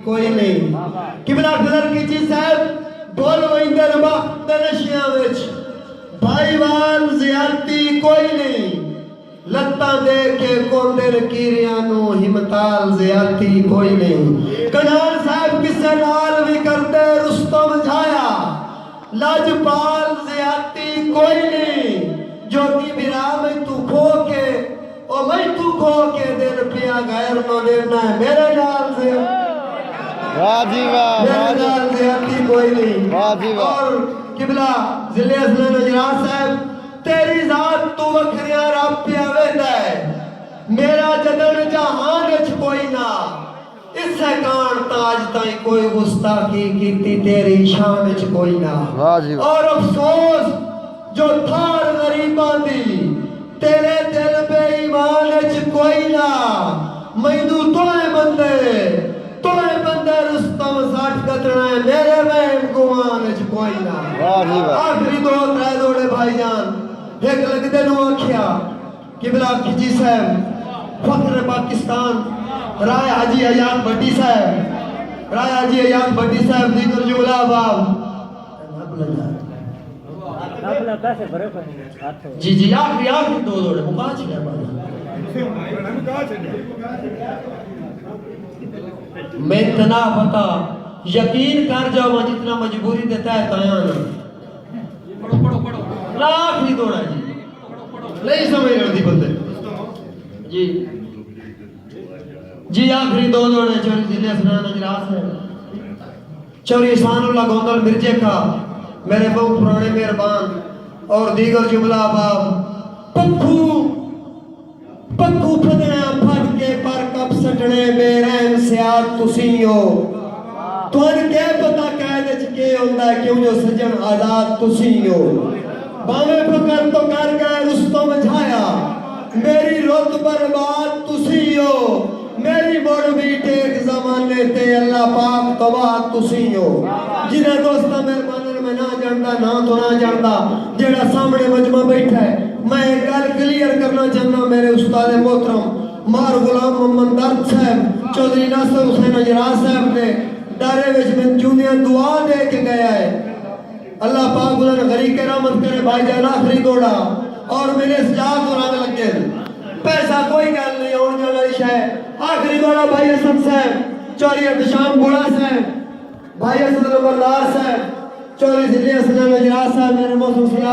کوئی نہیں قبلہ نظر کی چیز صاحب بول ویندر وقت نشیاں وچ بھائی وال زیادتی کوئی نہیں لتا دے کے کوندر کیریانو ہمتال زیادتی کوئی نہیں کنار صاحب کسے نال بھی کرتے رستم جھایا لاجپال زیادتی کوئی نہیں جو کی میرا میں تو کھو کے او میں تو کھو کے دل پیا غیر نو دینا ہے میرے نال سے واجی واہ میرے نال زیادتی کوئی نہیں اور قبلہ ضلع اسلام نجران صاحب تیری ذات تو وکھریاں رب پیا ویندہ ہے میرا جدن جہان اچھ کوئی نہ اس سے کان تاج تائیں کوئی گستاخی کیتی تیری شان اچھ کوئی نہ اور افسوس جو تھار غریبان دی تیرے دل پہ ایمان اچھ کوئی نہ مہدو توئے بندے رستم ساٹھ کتنا ہے میرے وہم گوان اچھ کوئی نہ آخری دو ترے دوڑے بھائی جان ایک لگ دے نو آکھیا قبلہ کھچی صاحب فخر پاکستان رائے حاجی ایان بھٹی صاحب رائے حاجی ایان بھٹی صاحب دیگر جملہ باب جی آخری دو دوڑے مکاہ چھلے بھائی میں اتنا پتا یقین کر جاؤ میں جتنا مجبوری دیتا ہے تایانا آخری دوڑا جی نہیں سمجھ رہی بندے جی آخری دو دوڑے چوری ضلع اسنان اجراس ہے چوری احسان اللہ گوندل مرجے کا میرے بہت پرانے مہربان اور دیگر جملہ باب پکھو پھدنا پھڑ کے پر کب سٹنے میرین سیاد تسیو تو ان کے پتا قید چکے ہوندہ ہے کیوں جو سجن آزاد تسیو باوے پکر تو کر گئے رستم جھایا میری رت برباد تسیو میری موڑ بھی ٹیک زمانے تے اللہ پاک تباہ تسیو جنہیں دوستہ مہربانر میں نہ جاندہ نہ تو نہ جاندہ جیڑا سامنے مجمع بیٹھا ہے میں ایک گل کلیر کرنا چاہنا میرے استاد محترم مار غلام محمد درد صاحب چودھری ناصر حسین اجراس صاحب نے دارے وچ میں چونیاں دعا دے کے گیا ہے اللہ پاک انہوں نے غریق رحمت کرے بھائی جان آخری دوڑا اور میرے سجاد دوران لگے پیسہ کوئی گل نہیں اور جو لائش ہے آخری دوڑا بھائی حسن صاحب چوری ارتشام گوڑا صاحب بھائی حسن نمبردار صاحب چوری ضلع اسلام اجراس صاحب میرے موسم صلاح